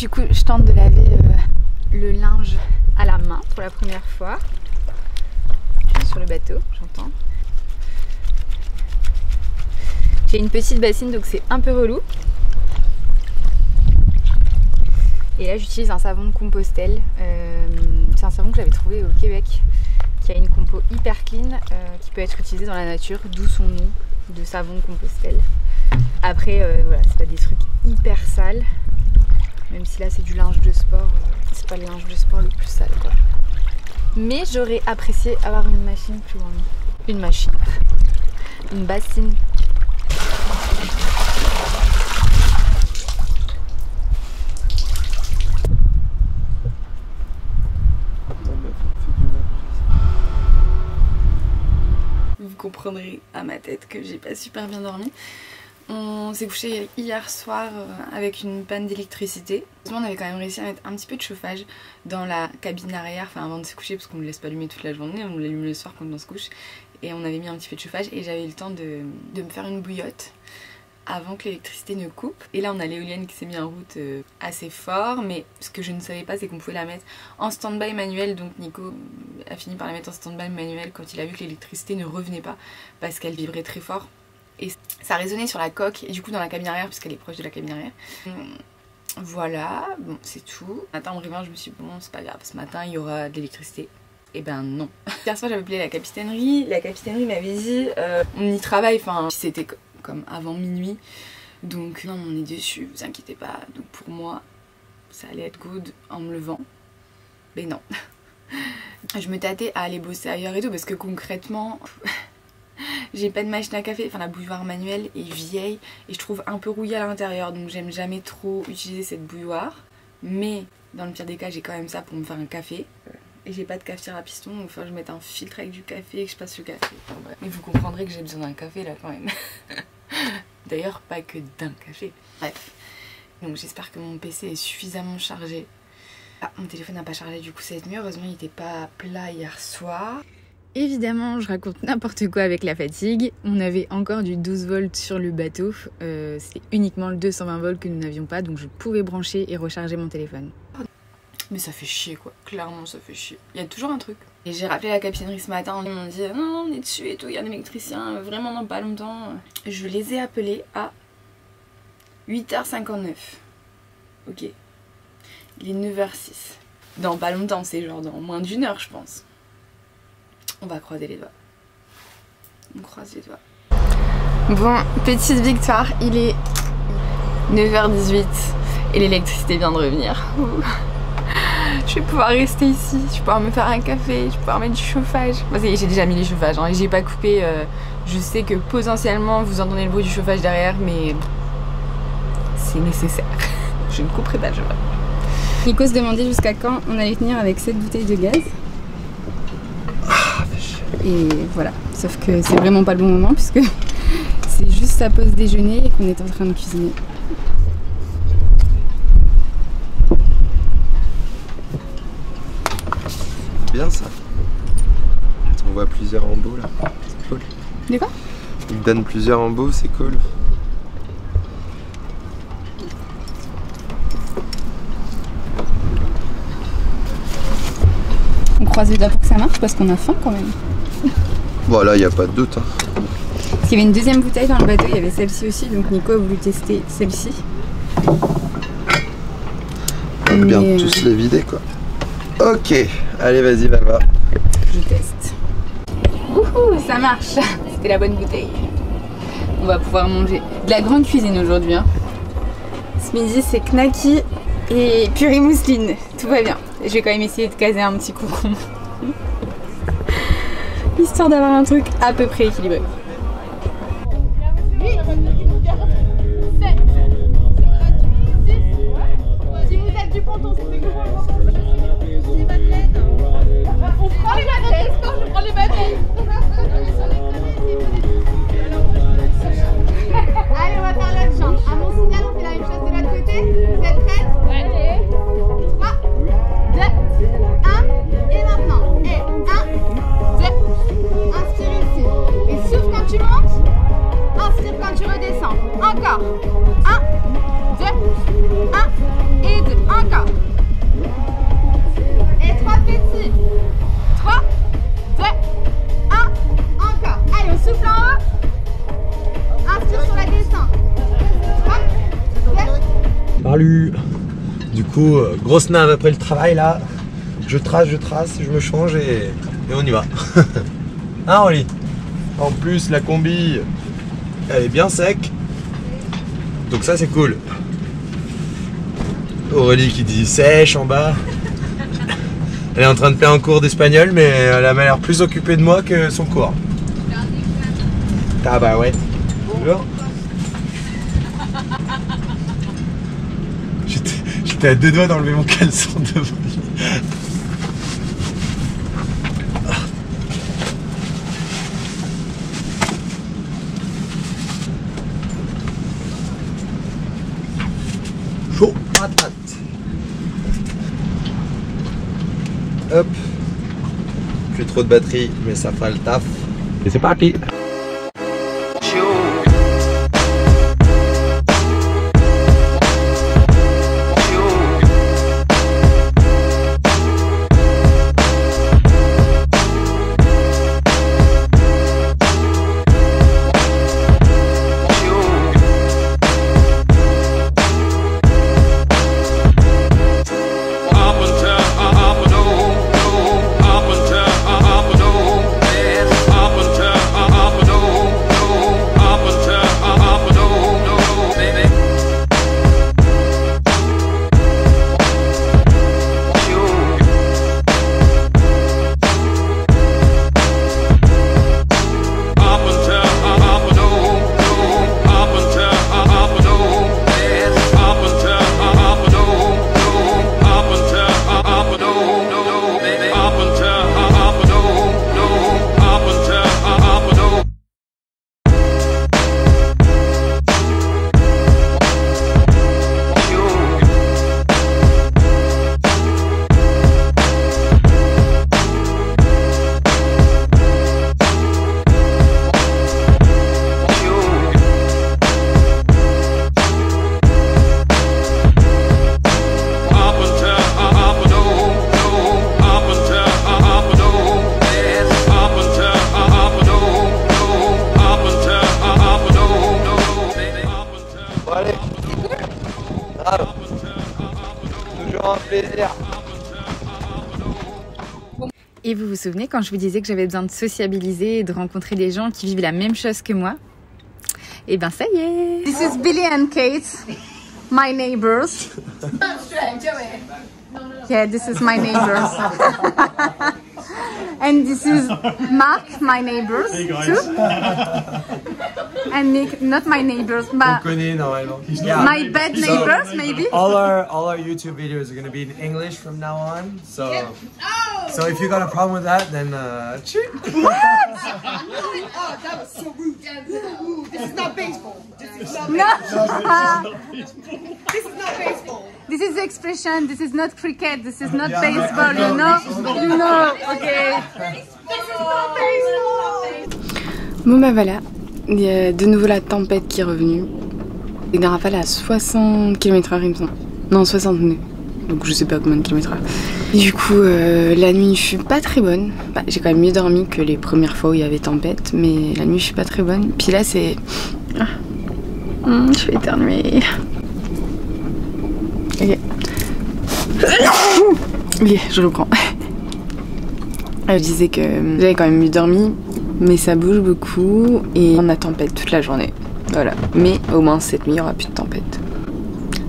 Du coup, je tente de laver le linge à la main pour la première fois. Sur le bateau, j'entends. J'ai une petite bassine donc c'est un peu relou. Et là j'utilise un savon de Compostelle. C'est un savon que j'avais trouvé au Québec qui a une compo hyper clean qui peut être utilisé dans la nature, d'où son nom de savon de Compostelle. Après voilà, c'est pas des trucs hyper sales, même si là c'est du linge de sport, c'est pas le linge de sport le plus sale quoi. Mais j'aurais apprécié avoir une machine plus grande. Une machine. Une bassine. Vous comprendrez à ma tête que j'ai pas super bien dormi. On s'est couché hier soir avec une panne d'électricité. On avait quand même réussi à mettre un petit peu de chauffage dans la cabine arrière, enfin avant de se coucher parce qu'on ne le laisse pas allumer toute la journée, on l'allume le soir quand on se couche. Et on avait mis un petit peu de chauffage et j'avais eu le temps de me faire une bouillotte avant que l'électricité ne coupe. Et là on a l'éolienne qui s'est mise en route assez fort, mais ce que je ne savais pas c'est qu'on pouvait la mettre en stand-by manuel, donc Nico a fini par la mettre en stand-by manuel quand il a vu que l'électricité ne revenait pas parce qu'elle vibrait très fort. Et ça résonnait sur la coque et du coup dans la cabine arrière puisqu'elle est proche de la cabine arrière. Voilà, bon c'est tout. Ce matin en me réveillant je me suis dit bon c'est pas grave, ce matin il y aura de l'électricité. Et ben non. Hier soir j'avais appelé la capitainerie m'avait dit on y travaille, enfin c'était comme avant minuit. Donc non on est dessus, vous inquiétez pas. Donc pour moi ça allait être good en me levant. Mais non. Je me tâtais à aller bosser ailleurs et tout parce que concrètement... J'ai pas de machine à café, enfin la bouilloire manuelle est vieille et je trouve un peu rouillée à l'intérieur donc j'aime jamais trop utiliser cette bouilloire. Mais dans le pire des cas j'ai quand même ça pour me faire un café. Et j'ai pas de cafetière à piston donc il faut que je mette un filtre avec du café et que je passe le café. Enfin, mais vous comprendrez que j'ai besoin d'un café là quand même. D'ailleurs pas que d'un café. Bref. Donc j'espère que mon PC est suffisamment chargé. Ah mon téléphone n'a pas chargé du coup cette nuit, heureusement il était pas plat hier soir. Évidemment, je raconte n'importe quoi avec la fatigue. On avait encore du 12 volts sur le bateau. C'est uniquement le 220 volts que nous n'avions pas, donc je pouvais brancher et recharger mon téléphone. Mais ça fait chier quoi, clairement ça fait chier. Il y a toujours un truc. Et j'ai rappelé la capitainerie ce matin, ils m'ont dit non, on est dessus et tout, il y a un électricien, vraiment dans pas longtemps. Je les ai appelés à 8h59. Ok. Il est 9h06. Dans pas longtemps, c'est genre dans moins d'une heure je pense. On va croiser les doigts. On croise les doigts. Bon, petite victoire, il est 9h18 et l'électricité vient de revenir. Je vais pouvoir rester ici, je vais pouvoir me faire un café, je vais pouvoir mettre du chauffage. Bon, j'ai déjà mis les chauffages hein, et j'ai pas coupé. Je sais que potentiellement vous entendez le bruit du chauffage derrière, mais c'est nécessaire. Je ne couperai pas le chauffage. Nico se demandait jusqu'à quand on allait tenir avec cette bouteille de gaz. Et voilà, sauf que c'est vraiment pas le bon moment puisque c'est juste sa pause déjeuner et qu'on est en train de cuisiner. Bien ça. On voit plusieurs embouts là, c'est cool. De quoi? Il te donne plusieurs embouts, c'est cool. On croise les doigts pour que ça marche parce qu'on a faim quand même. Voilà, il n'y a pas de doute. Hein. Parce qu'il y avait une deuxième bouteille dans le bateau, il y avait celle-ci aussi, donc Nico a voulu tester celle-ci. On va bien tous les vider quoi. Ok, allez vas-y, va voir. Je teste. Wouhou, ça marche. C'était la bonne bouteille. On va pouvoir manger de la grande cuisine aujourd'hui. Hein. Ce midi c'est knacky et purée mousseline. Tout va bien. Je vais quand même essayer de caser un petit concombre. Histoire d'avoir un truc à peu près équilibré. Si vous êtes du ponton, c'était quoi? On prend les madeleines, je prends les madeleines. Allez, on va faire l'autre jambe. À mon signal, on fait la même chose de l'autre côté. Vous êtes prêtes? Allez. 3, 2, 1. Et maintenant. Et 1, 2. Inspire ici. Et souffle quand tu montes. Inspire quand tu redescends. Encore. 1, 2, 1 et 2. Salut. Du coup, grosse nave après le travail là. Je trace, je me change et on y va. Hein Oli? En plus la combi, elle est bien sec. Donc ça c'est cool. Aurélie qui dit sèche en bas. Elle est en train de faire un cours d'espagnol mais elle a l'air plus occupée de moi que son cours. Ah bah ouais. Bonjour. J'étais à 2 doigts d'enlever mon caleçon devant lui. Chaud patate. Hop. Plus trop de batterie mais ça fera le taf. Et c'est parti. Allez, bravo. Toujours un plaisir. Et vous vous souvenez quand je vous disais que j'avais besoin de sociabiliser et de rencontrer des gens qui vivent la même chose que moi? Et ben ça y est. This is Billy and Kate, my neighbors. Yeah, this is my neighbors. And this is Mark, my neighbors too. And Nick, not my neighbors, but my bad neighbors, maybe. All our YouTube videos are gonna be in English from now on. So so if you got a problem with that, then shoot. What? Oh, that was so rude. This is not baseball. This is not No. This is not baseball. This is the expression. This is not cricket. This is not baseball. You know. You know. Okay. This is not baseball. Bon bah voilà, il y a de nouveau la tempête qui est revenue. Une rafale à 60 km/h il me semble. Non 69. Donc je sais pas combien de kilomètres heure. Du coup la nuit je suis pas très bonne. Bah, j'ai quand même mieux dormi que les premières fois où il y avait tempête. Mais la nuit je suis pas très bonne. Puis là c'est... je vais éternuer. Ok. Ok, je reprends. Je disais que j'avais quand même mieux dormi. Mais ça bouge beaucoup et on a tempête toute la journée. Voilà. Mais au moins cette nuit il n'y aura plus de tempête.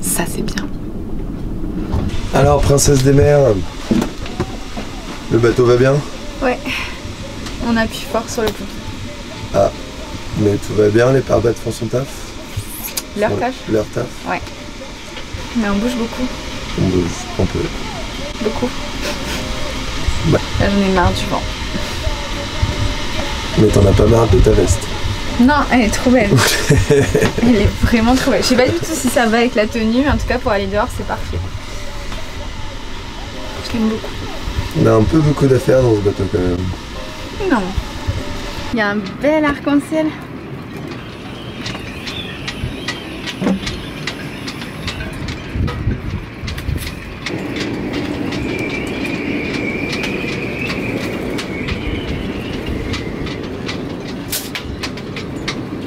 Ça c'est bien. Alors princesse des mers, le bateau va bien? Ouais. On appuie fort sur le pont. Ah, mais tout va bien, les pare-battes font son taf? Leur taf? Leur taf? Ouais. Mais on bouge beaucoup. On bouge, un peu. Beaucoup. Ouais. Là j'en ai marre du vent. Mais t'en as pas marre de ta veste? Non, elle est trop belle. Elle est vraiment trop belle. Je sais pas du tout si ça va avec la tenue, mais en tout cas pour aller dehors c'est parfait. Je l'aime beaucoup. On a un peu beaucoup d'affaires dans ce bateau quand même. Non. Il y a un bel arc-en-ciel.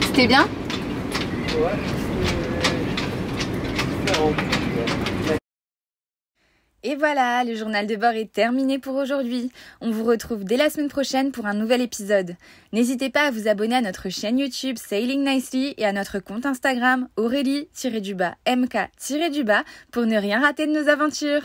C'était bien? Ouais, c'est différent. Et voilà, le journal de bord est terminé pour aujourd'hui. On vous retrouve dès la semaine prochaine pour un nouvel épisode. N'hésitez pas à vous abonner à notre chaîne YouTube Sailing Nicely et à notre compte Instagram Aurélie-MK- pour ne rien rater de nos aventures.